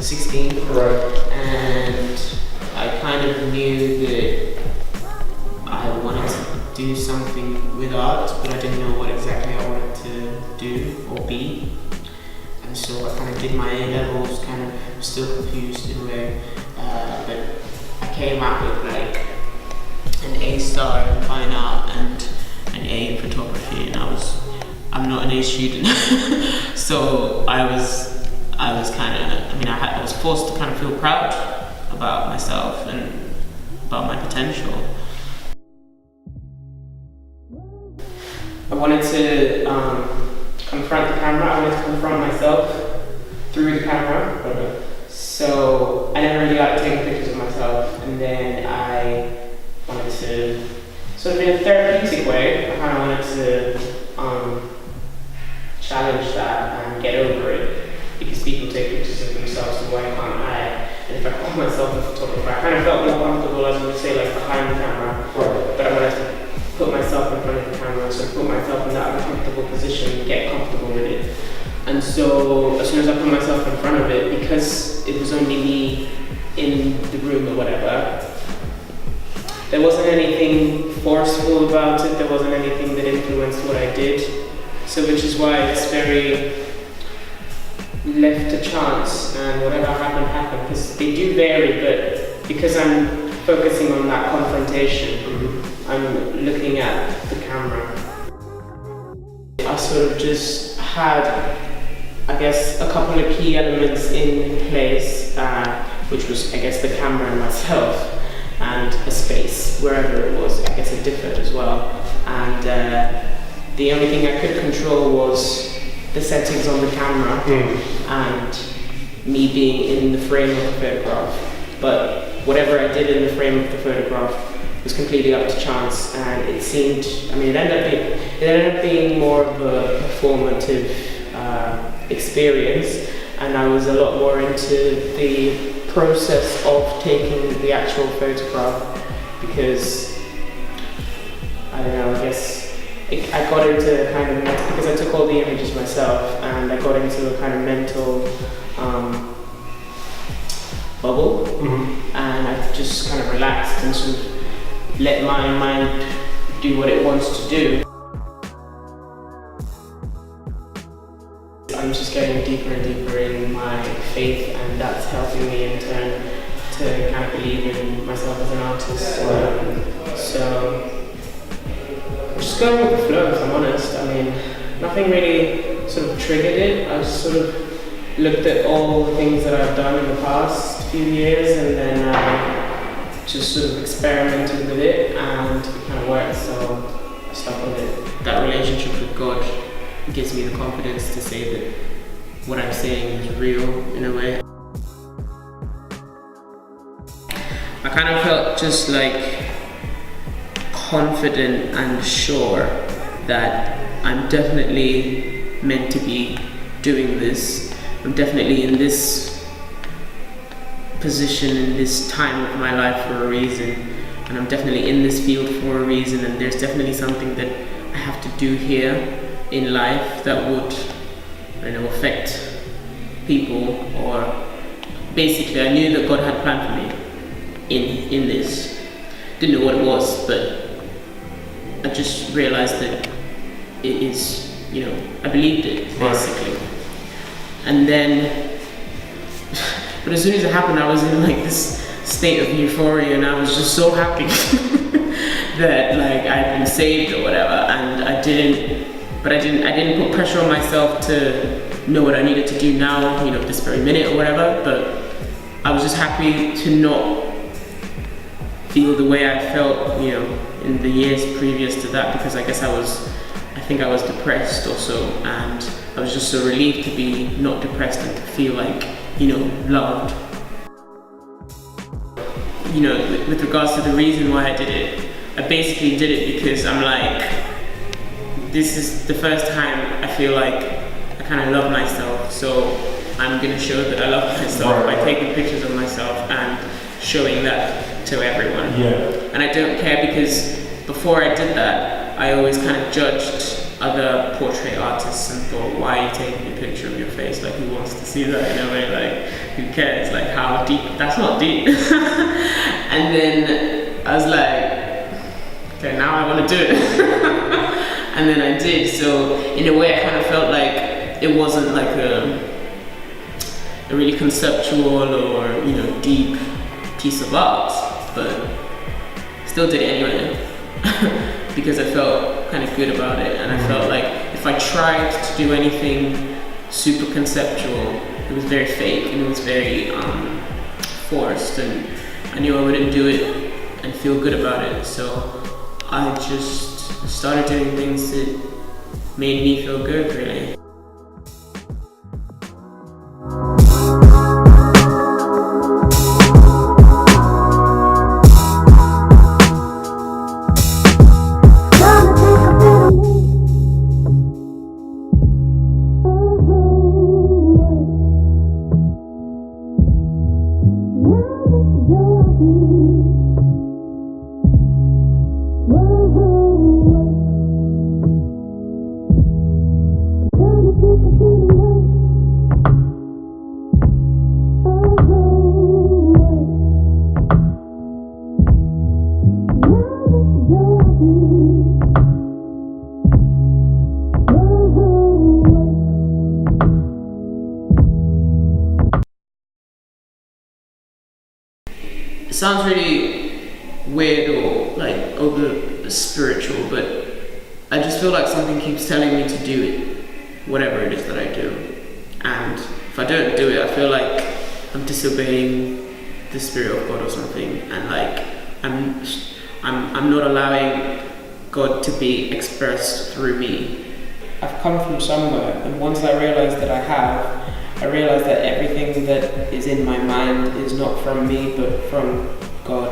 16. Right. And I kind of knew that I wanted to do something with art, but I didn't know what exactly I wanted to do or be. And so I kind of did my A-levels, kind of still confused in a way, but I came out with like an A star in fine art and an A in photography, and I'm not an A student, so I was I was forced to kind of feel proud about myself and about my potential. I wanted to confront the camera. I wanted to confront myself through the camera. So I never really liked taking pictures of myself, and then I wanted to, sort of in a therapeutic way, I kind of wanted to challenge that and get over it, because people take pictures of themselves, so why can't I? And if I call myself a photographer, I kind of felt more comfortable, as I would say, like behind the camera, but I wanted to put myself in front of the camera, so put myself in that uncomfortable position, get comfortable with it. And so as soon as I put myself in front of it, because it was only me in the room or whatever, there wasn't anything forceful about it, there wasn't anything that influenced what I did. So which is why it's very left to chance, and whatever happened, because they do vary, but because I'm focusing on that confrontation, I'm looking at the camera. I sort of just had, I guess, a couple of key elements in place, which was, I guess, the camera and myself, and a space, wherever it was. I guess it differed as well. And the only thing I could control was the settings on the camera and me being in the frame of the photograph. But whatever I did in the frame of the photograph was completely up to chance, and it seemed, it ended up being more of a performative experience, and I was a lot more into the process of taking the actual photograph, because I don't know, I guess I got into kind of, because I took all the images myself, and I got into a kind of mental bubble, and I just kind of relaxed and sort of let my mind do what it wants to do. I'm just getting deeper and deeper in my faith, and that's helping me in turn to kind of believe in myself as an artist. So I'm just going with the flow, if I'm honest. Nothing really sort of triggered it. I just sort of looked at all the things that I've done in the past few years, and then just sort of experimented with it, and it kind of worked, so I stuck with it. That relationship with God gives me the confidence to say that what I'm saying is real, in a way. I kind of felt just like confident and sure that I'm definitely meant to be doing this. I'm definitely in this position in this time of my life for a reason, and I'm definitely in this field for a reason, and there's definitely something that I have to do here in life that would, affect people, or basically I knew that God had planned for me in this. Didn't know what it was, but I just realized that it is, I believed it, basically. Right. And then, but as soon as it happened, I was in like this state of euphoria, and I was just so happy that like I'd been saved or whatever, and I didn't put pressure on myself to know what I needed to do now, this very minute or whatever, but I was just happy to not feel the way I felt, in the years previous to that, because I guess I think I was depressed also, and I was just so relieved to be not depressed and to feel like, loved. With regards to the reason why I did it, I basically did it because I'm like, this is the first time I feel like I kind of love myself, so I'm going to show that I love myself by taking pictures of myself and showing that to everyone. Yeah. And I don't care, because before I did that, I always kind of judged other portrait artists and thought, why are you taking a picture of your face? Like, who wants to see that in a way? Like, who cares? Like, how deep? That's not deep. And then I was like, okay, now I want to do it. And then I did. So in a way, I kind of felt like it wasn't like a really conceptual or, you know, deep piece of art, but still did it anyway. Because I felt kind of good about it, and I felt like if I tried to do anything super conceptual, it was very fake and it was very forced, and I knew I wouldn't do it and feel good about it. So I just started doing things that made me feel good, really. It sounds really weird or like over spiritual, but I just feel like something keeps telling me to do it, whatever it is that I do. And if I don't do it, I feel like I'm disobeying the spirit of God or something, and like I'm not allowing God to be expressed through me. I've come from somewhere, and once I realized that I realized that everything that is in my mind is not from me, but from God.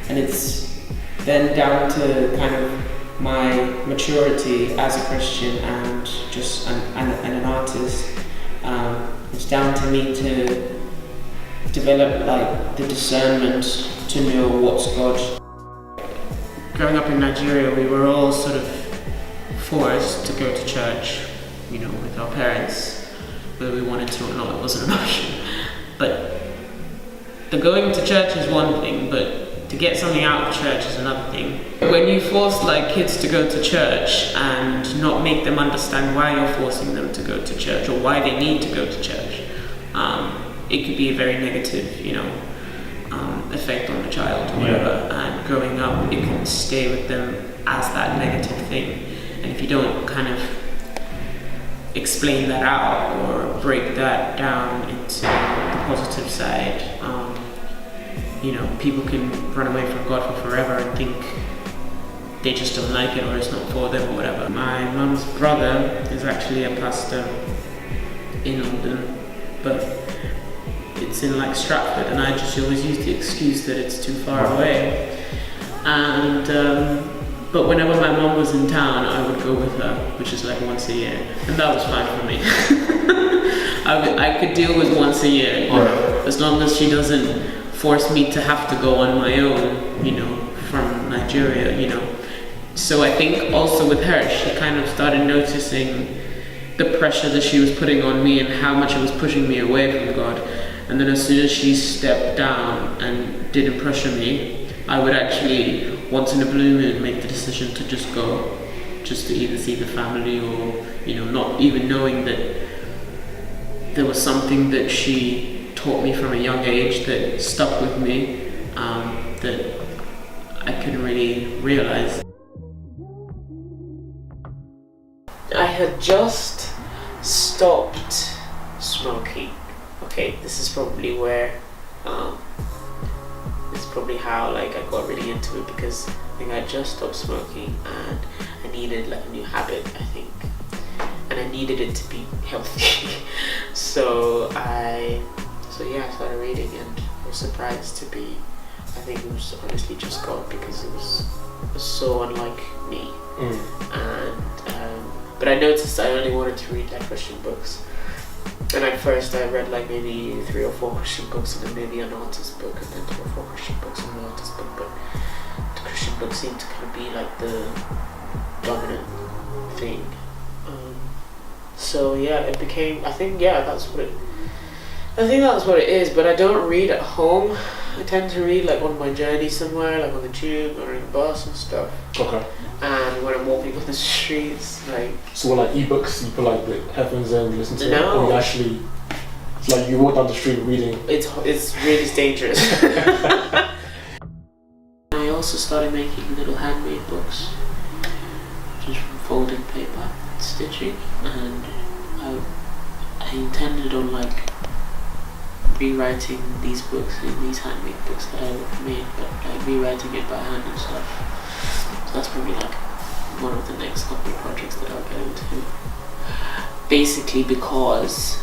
And it's then down to kind of my maturity as a Christian and just an artist. It's down to me to develop like the discernment to know what's God. Growing up in Nigeria, we were all sort of forced to go to church, you know, with our parents. Whether we wanted to or not, it wasn't an option. But the going to church is one thing, but to get something out of church is another thing. When you force like kids to go to church and not make them understand why you're forcing them to go to church or why they need to go to church, it could be a very negative, you know, effect on the child or whatever. And growing up, it can stay with them as that negative thing. And if you don't kind of explain that out or break that down into the positive side, you know, people can run away from God for forever and think they just don't like it or it's not for them or whatever. My mum's brother is actually a pastor in London, but it's in like Stratford, and I just always use the excuse that it's too far away. And but whenever my mum was in town, I would go with her, which is like once a year, and that was fine for me. I could deal with once a year, you know, as long as she doesn't force me to have to go on my own, you know, from Nigeria, you know. So I think also with her, she kind of started noticing the pressure that she was putting on me and how much it was pushing me away from God. And then as soon as she stepped down and didn't pressure me, I would actually, once in a blue moon, make the decision to just go, just to either see the family or, you know, not even knowing that there was something that she taught me from a young age that stuck with me, that I couldn't really realize. I had just stopped smoking. Okay, this is probably where, this is probably how like I got really into it, because I think I just stopped smoking and I needed like a new habit, I think, and I needed it to be healthy. So I started reading, and I was surprised to be, I think it was honestly just God, because it was so unlike me. And but I noticed I only wanted to read like Christian books. And at first I read like maybe 3 or 4 Christian books, and then maybe an artist book, and then 3 or 4 Christian books and an artist book. But the Christian books seemed to kind of be like the dominant thing. So yeah, it became. I think that's what it. I think that's what it is. But I don't read at home. I tend to read like on my journey somewhere, like on the tube or in the bus and stuff. Okay. And when I'm walking on the streets, like. So what, like ebooks? You put like the headphones in, you listen to it, No. or you actually. It's like you walk down the street reading. It's really dangerous. I also started making little handmade books, just from folded paper, stitching, and I intended on like rewriting these books in these handmade books that I made, but like rewriting it by hand and stuff. So that's probably like one of the next couple of projects that I'll get into. Basically because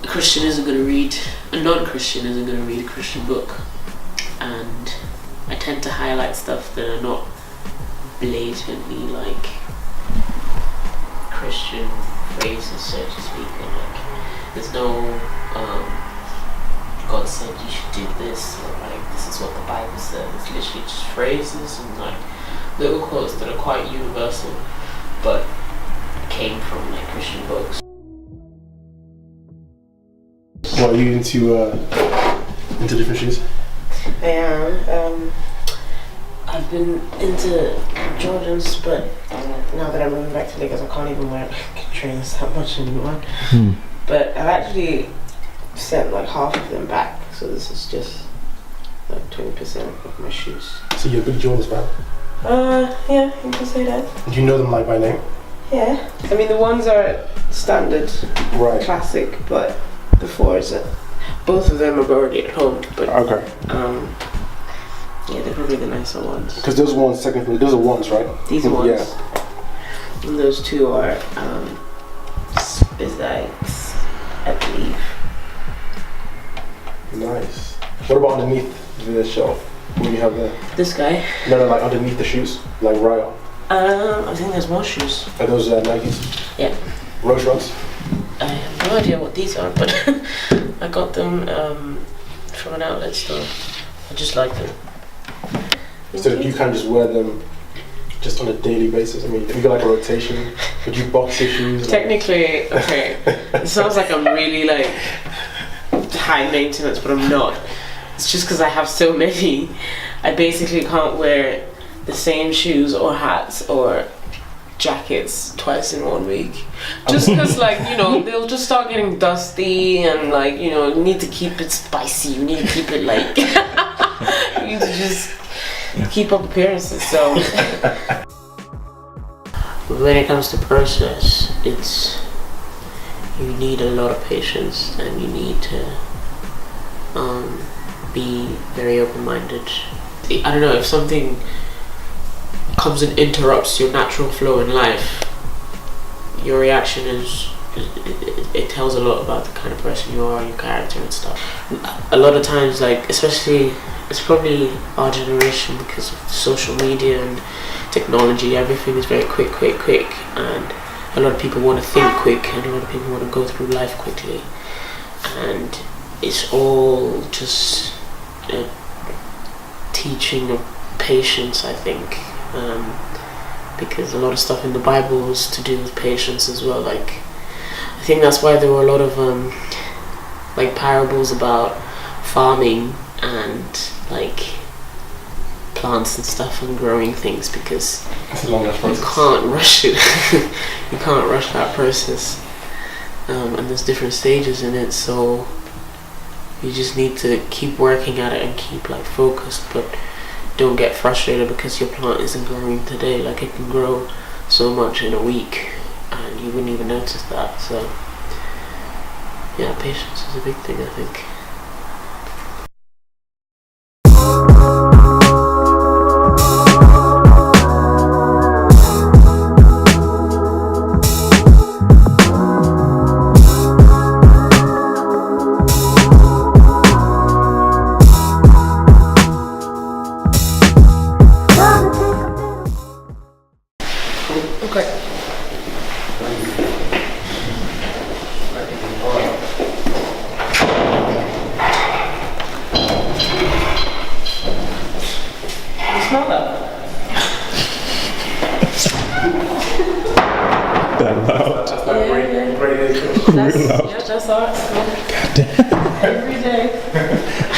a Christian isn't going to read, a non-Christian isn't going to read a Christian book, and I tend to highlight stuff that are not blatantly like Christian phrases, so to speak, and like there's no God said you should do this, or like this is what the Bible said. It's literally just phrases and like little quotes that are quite universal but came from like Christian books. What are you into different shoes? I am. I've been into Jordans, but now that I'm moving back to Lagos, I can't even wear trainers that much anymore. But I've actually sent like half of them back, so this is just like 20% of my shoes. So you're a big Jordans fan? Yeah, you can say that. Do you know them like by name? Yeah. I mean, the ones are standard, right, classic, but the fours, both of them are already at home. But okay. Yeah, they're probably the nicer ones. Because those ones, those are ones, right? These ones. Yeah. And those two are Spizikes, I believe. Nice. What about underneath the shelf? What do you have there? This guy? No, like underneath the shoes, like right up. I think there's more shoes. Are those Nikes? Yeah. Roche runs? I have no idea what these are, but I got them from an outlet store. I just like them. So you kind of just wear them just on a daily basis? I mean, if you got like a rotation, would you box your shoes? Technically, okay, it sounds like I'm really like high maintenance, but I'm not. It's just because I have so many. I basically can't wear the same shoes or hats or jackets twice in 1 week. Just because, like, you know, they'll just start getting dusty and, like, you know, you need to keep it spicy. You need to keep it, like, you need to just keep up appearances. So, when it comes to process, you need a lot of patience and you need to be very open-minded. I don't know, if something comes and interrupts your natural flow in life, your reaction it tells a lot about the kind of person you are, your character and stuff. A lot of times, like, especially, it's probably our generation because of social media and technology, everything is very quick, and a lot of people want to think quick and a lot of people want to go through life quickly, and it's all just a teaching of patience, I think. Because a lot of stuff in the Bible is to do with patience as well. Like, I think that's why there were a lot of like parables about farming and like plants and stuff and growing things, because you can't rush it. You can't rush that process, and there's different stages in it, so you just need to keep working at it and keep like focused, but don't get frustrated because your plant isn't growing today. Like, it can grow so much in a week and you wouldn't even notice that. So yeah, patience is a big thing, I think. That loud. That's that Yeah, great age. Real loud. Yeah, that's art. Every day.